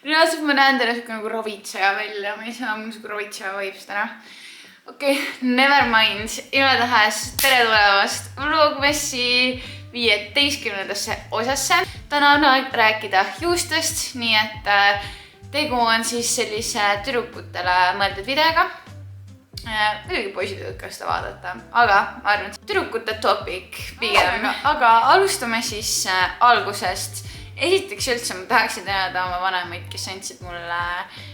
reaalselt ma näen täna siuke nagu ravitseja välja, ma ei saa mul siuke ravitseja vibes täna. Okei, never mind. Igatahes tere tulemast Vlogmassi 15. osasse. Täna on aeg rääkida juustest, nii et tegu on siis sellise tüdrukutele mõeldud videoga. Muidugi poisid võivad ka seda vaadata, aga ma arvan, et tüdrukute topic pigem. Aga alustame siis algusest. Esiteks üldse ma tahaksin tänada oma vanemaid, kes andsid mulle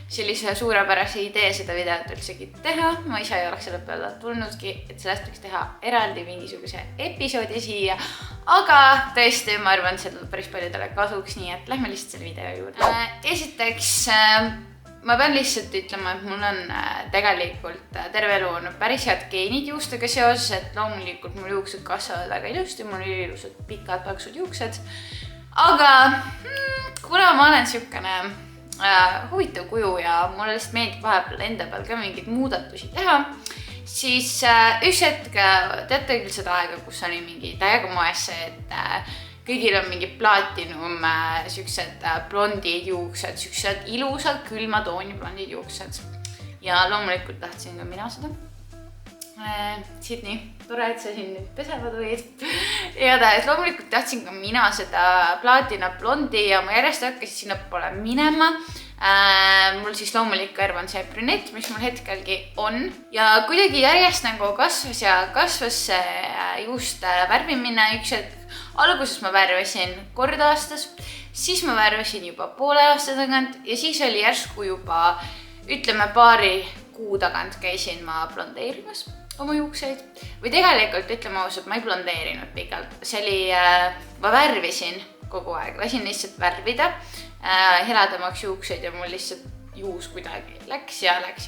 sellise suurepärase idee seda videot üldsegi teha. Ma ise ei oleks selle peale tulnudki, et sellest võiks teha eraldi mingisuguse episoodi siia. Aga tõesti, ma arvan, et see tuleb päris paljudele kasuks, nii et lähme lihtsalt selle video juurde. Esiteks, ma pean lihtsalt ütlema, et mul on tegelikult terve elu olnud päris head geenid juustega seoses, et loomulikult mul juuksed kasvavad väga ilusti, mul on ilusad pikad paksud juuksed. Aga kuna ma olen siukene huvitav kuju ja mulle lihtsalt meeldib vahepeal enda peal ka mingeid muudatusi teha, siis üks hetk teate küll seda aega, kus oli mingi täiega moes see, et kõigil on mingi plaatinum, siuksed blondid juuksed, siuksed ilusad külma tooni blondid juuksed. Ja loomulikult tahtsin ka mina seda. Sydney, tore, et sa siin nüüd pesema tulid. Igatahes loomulikult tahtsin ka mina seda plaatina blondi ja ma järjest hakkasin sinna poole minema. Mul siis loomulik arvan see brünett, mis mul hetkelgi on. Ja kuidagi järjest nagu kasvas see juuste värvimine üks hetk. Alguses ma värvasin kord aastas, siis ma värvasin juba poole aasta tagant ja siis oli järsku juba, ütleme paari kuu tagant käisin ma blondeerimas oma juukseid. Või tegelikult ütleme ausalt, ma ei blondeerinud pikalt. See oli, ma värvisin kogu aeg, lasin lihtsalt värvida heladamaks juukseid ja mul lihtsalt juus kuidagi läks ja läks.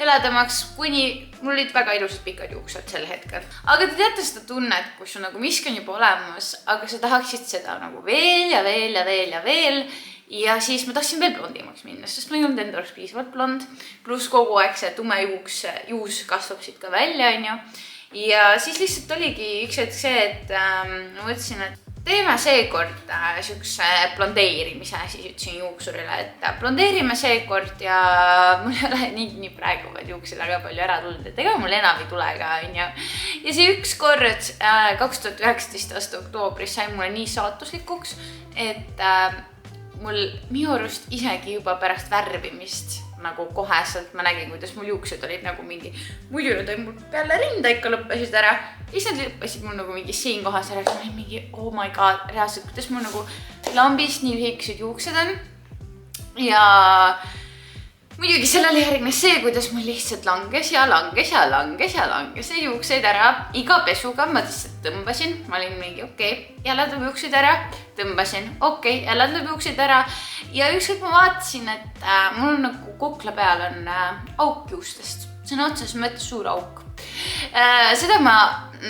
Heladamaks, kuni mul olid väga ilusad pikad juuksed sel hetkel. Aga te teate seda tunnet, kus on nagu miski on juba olemas, aga sa tahaksid seda nagu veel ja veel. Ja siis ma tahtsin veel blondimaks minna, sest ma ei olnud enda oleks piisavalt blond. Pluss kogu aeg see tume juus kasvab siit ka välja, on ju. Ja siis lihtsalt oligi üks hetk see, et ma mõtlesin, et teeme seekord siukse blondeerimise, siis ütlesin juuksurile, et blondeerime seekord ja mul ei ole nii praegu vaid juuksed väga palju ära tulnud, et ega mul enam ei tule ka, on ju. Ja see üks kord 2019 aasta oktoobris sai mulle nii saatuslikuks, et mul minu arust isegi juba pärast värvimist nagu koheselt ma nägin, kuidas mul juuksed olid nagu mingi, muidu nad olid mul peale rinda ikka lõppesid ära. Siis nad lõppesid mul nagu mingi siin kohas ära, ma olin mingi, oh my god, reaalselt, kuidas mul nagu lambist nii lühikesed juuksed on. Ja muidugi sellele järgnes see, kuidas mul lihtsalt langes see juukseid ära. Iga pesuga ma lihtsalt tõmbasin, ma olin mingi okei, jälle tõmb juukseid ära, tõmbasin, okei, jälle tõmb juukseid ära. Ja ükskord ma vaatasin, et mul nagu kokla peal on auk juustest. See on otses mõttes suur auk. Seda ma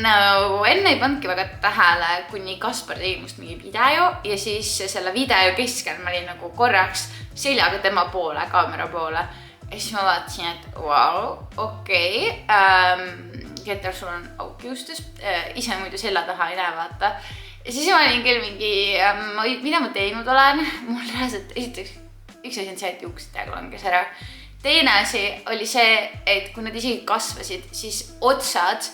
nagu enne ei pandki väga tähele, kuni Kaspar tegi must mingi video ja siis selle video keskel ma olin nagu korraks seljaga tema poole, kaamera poole. Ja siis ma vaatasin, et wow, okei. Keter, sul on auk juustes. Ise muidu selja taha ei näe vaata. Ja siis ma olin küll mingi, mida ma teinud olen. Mul reaalselt esiteks üks asi on see, et juuksed täiega langes ära. Teine asi oli see, et kui nad isegi kasvasid, siis otsad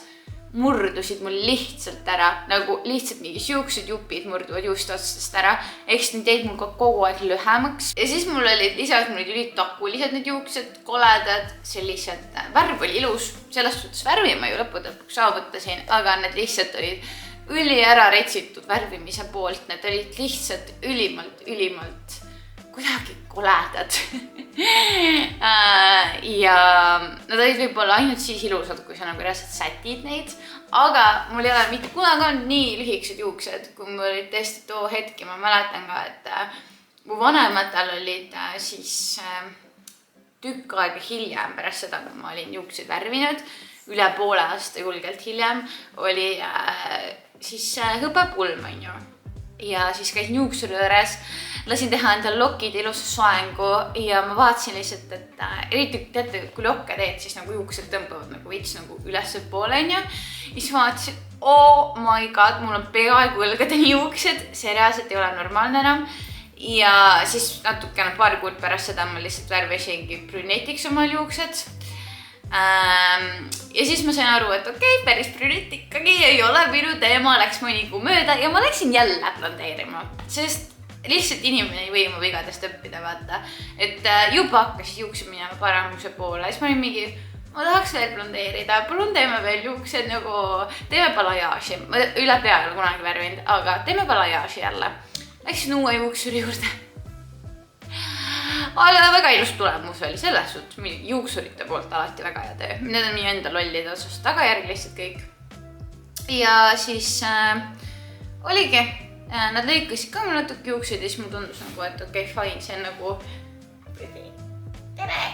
murdusid mul lihtsalt ära, nagu lihtsalt mingi siuksed jupid murduvad juuste otsast ära, eks need teid mul kogu aeg lühemaks. Ja siis mul olid lisaks, mul olid takulised need juuksed, koledad, sellised värv oli ilus, selles suhtes värvi ma ju lõpuks saavutasin, aga need lihtsalt olid üli ära retsitud värvimise poolt, need olid lihtsalt ülimalt kuidagi koledad. Ja nad olid võib-olla ainult siis ilusad, kui sa nagu reaalselt sätid neid, aga mul ei ole mitte kunagi olnud nii lühikesed juuksed, kui mul olid tõesti too hetki. Ma mäletan ka, et mu vanematel olid siis tükk aega hiljem pärast seda, kui ma olin juukseid värvinud, üle poole aasta julgelt hiljem, oli siis hõbepulm, on ju. Ja siis käisin juuksuri juures, lasin teha endale lokid ilusa soengu ja ma vaatasin lihtsalt, et eriti teate, kui lokke teed, siis nagu juuksed tõmbavad nagu veits nagu ülesse poole, on ju. Ja siis ma vaatasin, oh my god, mul on peaaegu õlgadeni juuksed, see reaalselt ei ole normaalne enam. ja siis natukene paar kuud pärast seda ma lihtsalt värvisingi brünetiks oma juuksed. Ja siis ma sain aru, et okei, päris brünet ikkagi ei ole minu teema, läks mõni kuu mööda ja ma läksin jälle blondeerima, sest lihtsalt inimene ei või mu vigadest õppida, vaata. Et juba hakkas juuksed minema paremuse poole, siis ma olin mingi, ma tahaks veel blondeerida, palun teeme veel juuksed nagu, teeme balajaaži, üle pea ei ole kunagi värvinud, aga teeme balajaaži jälle. Läksin uue juuksuri juurde. Aga väga ilus tulemus oli selles suhtes, juuksurite poolt alati väga hea töö. Need on minu enda lollide osast tagajärg lihtsalt kõik. Ja siis oligi, nad lõikasid ka mul natuke juukseid ja siis mul tundus nagu, et okei, fine, see on nagu tere!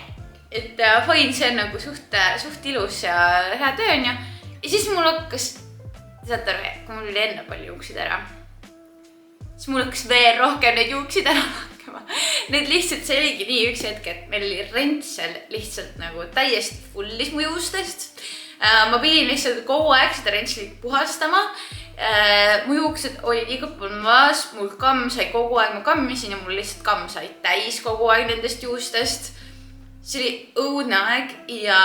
Et fine, see on nagu suht ilus ja hea töö on ja siis mul hakkas, saad aru, kui mul oli enne palju juuksid ära, siis mul hakkas veel rohkem neid juuksid ära hakkama. Need lihtsalt, see oligi nii üks hetk, et meil oli rentsel lihtsalt nagu täiesti fullis mu juustest. Ma pidin lihtsalt kogu aeg seda rentslit puhastama. Mu juuksed olid iga pool maas, mul kamm sai kogu aeg, ma kammisin ja mul lihtsalt kamm sai täis kogu aeg nendest juustest. See oli õudne aeg ja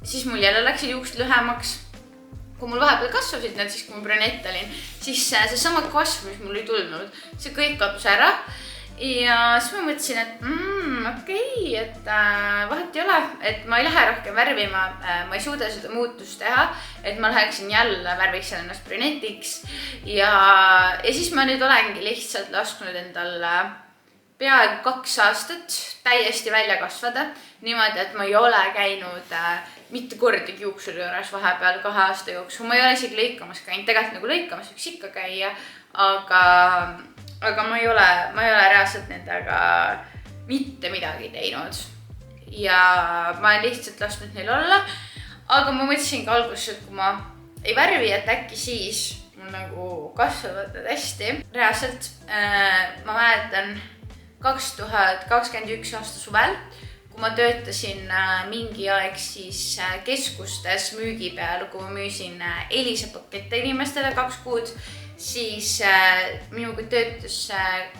siis mul jälle läksid juuksed lühemaks. Kui mul vahepeal kasvasid need, siis kui ma brünett olin, siis see sama kasv, mis mul ei tulnud, see kõik kadus ära. Ja siis ma mõtlesin, et okei, et vahet ei ole, et ma ei lähe rohkem värvima, ma ei suuda seda muutust teha, et ma läheksin jälle värviksin ennast brünetiks ja siis ma nüüd olengi lihtsalt lasknud endal peaaegu 2 aastat täiesti välja kasvada, niimoodi, et ma ei ole käinud mitte kordagi juuksuri juures vahepeal 2 aasta jooksul, ma ei ole isegi lõikamas käinud, tegelikult nagu lõikamas võiks ikka käia, aga ma ei ole reaalselt nendega mitte midagi teinud ja ma olen lihtsalt lasknud neil olla, aga ma mõtlesin ka alguses, et kui ma ei värvi, et äkki siis mul nagu kasvavad nad hästi. Reaalselt ma mäletan 2021 aasta suvel, kui ma töötasin mingi aeg siis keskustes müügi peal, kui ma müüsin Elisa pakette inimestele 2 kuud, siis minuga töötas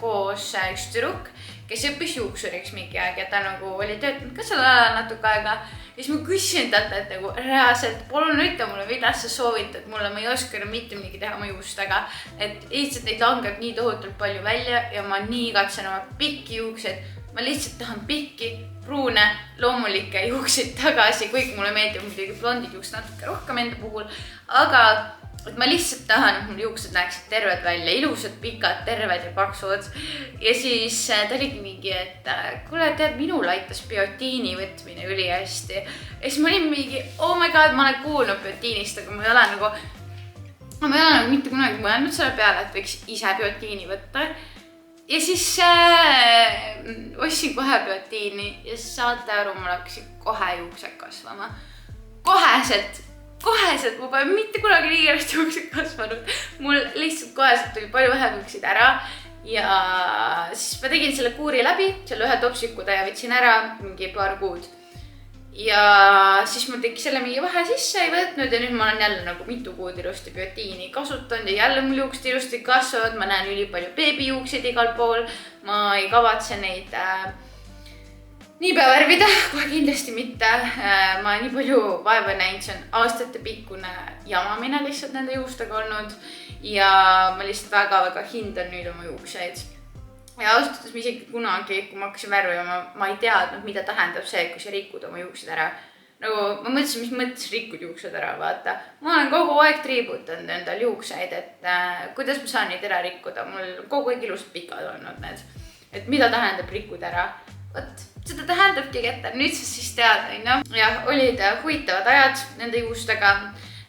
koos üks tüdruk, kes õppis juuksuriks mingi aeg ja ta nagu oli töötanud ka selle ajal natuke aega. Ja siis ma küsisin talt, et nagu reaalselt, palun ütle mulle, mida sa soovitad mulle, ma ei oska mitte midagi teha oma juustega, et lihtsalt neid langeb nii tohutult palju välja ja ma nii igatsen oma pikki juuksed. Ma lihtsalt tahan pikki, pruune, loomulikke juukseid tagasi, kuigi mulle meeldib muidugi blondid juuksed natuke rohkem enda puhul, aga et ma lihtsalt tahan, et mul juuksed näeksid terved välja, ilusad, pikad, terved ja paksud. Ja siis ta oligi mingi, et kuule, tead, minul aitas biotiini võtmine üli hästi. Ja siis ma olin mingi, oh my god, ma olen kuulnud biotiinist, aga ma ei ole nagu mitte kunagi mõelnud selle peale, et võiks ise biotiini võtta. Ja siis ostsin kohe biotiini ja saate aru, mul hakkasid kohe juuksed kasvama. Koheselt, ma pole mitte kunagi nii kiiresti juuksed kasvanud. Mul lihtsalt koheselt tuli palju vähem juuksid ära ja siis ma tegin selle kuuri läbi, selle ühe topsikuda ja võtsin ära mingi paar kuud. Ja siis ma tegin selle mingi vahe sisse ei võtnud ja nüüd ma olen jälle nagu mitu kuud ilusti biotiini kasutanud ja jälle mul juuksed ilusti kasvavad, ma näen üli palju beebijuukseid igal pool, ma ei kavatse neid niipea värvida, kohe kindlasti mitte. Ma nii palju vaeva näinud, see on aastate pikkune jamamine lihtsalt nende juustega olnud ja ma lihtsalt väga hindan nüüd oma juukseid. Ja ausalt, isegi kunagi, kui ma hakkasin värvima, ma ei teadnud, mida tähendab see, kui sa rikud oma juuksed ära. Nagu ma mõtlesin, mis mõttes rikud juuksed ära, vaata. Ma olen kogu aeg triibutanud endal juukseid, et kuidas ma saan neid ära rikkuda. Mul kogu aeg ilusad pikad olnud need. Et mida tähendab rikud ära? Võt, seda tähendabki, et nüüd sa siis tead, ja olid huvitavad ajad nende juustega.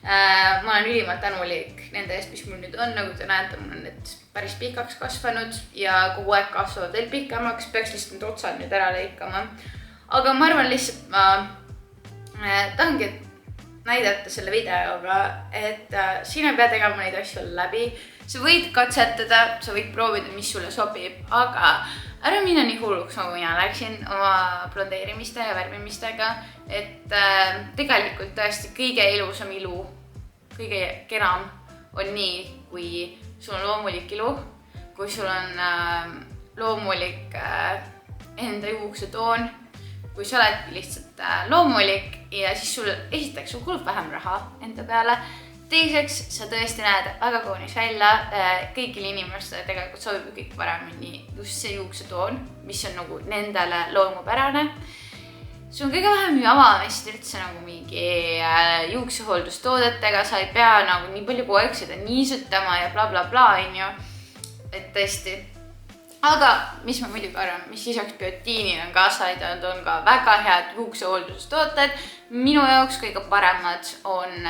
Ma olen ülimalt tänulik nende eest, mis mul nüüd on, nagu te näete, mul on need päris pikaks kasvanud ja kogu aeg kasvavad veel pikemaks, peaks lihtsalt need otsad nüüd ära lõikama. Aga ma arvan lihtsalt, ma tahangi näidata selle videoga, et sina ei pea tegema neid asju läbi. Sa võid katsetada, sa võid proovida, mis sulle sobib, aga ära mine nii hulluks, nagu mina läksin oma blondeerimiste ja värvimistega, et tegelikult tõesti kõige ilusam ilu, kõige kenam on nii, kui sul on loomulik ilu, kui sul on loomulik enda juuksetoon, kui sa oledki lihtsalt loomulik ja siis sul esiteks sul kulub vähem raha enda peale. Teiseks, sa tõesti näed väga kaunis välja, kõigil inimestele tegelikult sobib kõik paremini just see juuksetoon, mis on nagu nendele loomupärane. See on kõige vähem avamist üldse nagu mingi juuksehooldustoodetega, sa ei pea nagu nii palju kogu aeg seda niisutama ja bla bla bla, et tõesti. Aga mis ma muidugi arvan, mis lisaks biotiinile on kaasa aidanud, on ka väga head juuksehooldustooted. Minu jaoks kõige paremad on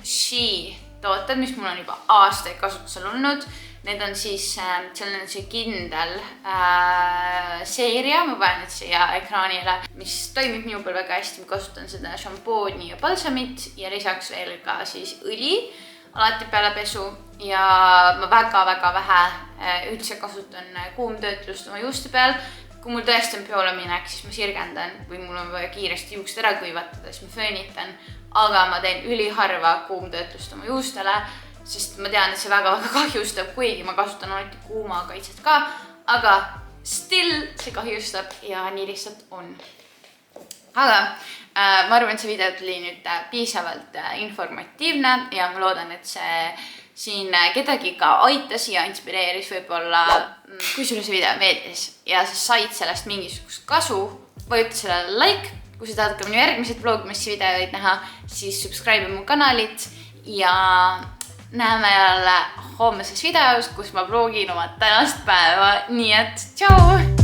She tooted, mis mul on juba aastaid kasutusel olnud. Need on siis, seal on see kindel seeria, ma panen nüüd siia ekraanile, mis toimib minu peal väga hästi. Ma kasutan seda šampooni ja balsamit ja lisaks veel ka siis õli alati peale pesu ja ma väga vähe üldse kasutan kuumtöötlust oma juuste peal. Kui mul tõesti on peoleminek, siis ma sirgendan või mul on vaja kiiresti juuksed ära kuivatada, siis ma föönitan. Aga ma teen üliharva kuumtöötlust oma juustele, sest ma tean, et see väga kahjustab, kuigi ma kasutan alati kuuma kaitset ka, aga still see kahjustab ja nii lihtsalt on. Aga ma arvan, et see video tuli nüüd piisavalt informatiivne ja ma loodan, et see siin kedagi ka aitas ja inspireeris võib-olla. Kui sulle see video meeldis ja sa said sellest mingisugust kasu, vajuta sellele like. Kui sa tahad ka minu järgmised vlogmassi videoid näha, siis subscribe mu kanalit ja näeme jälle hommeses videos, kus ma vlogin oma tänast päeva. Nii et tšau!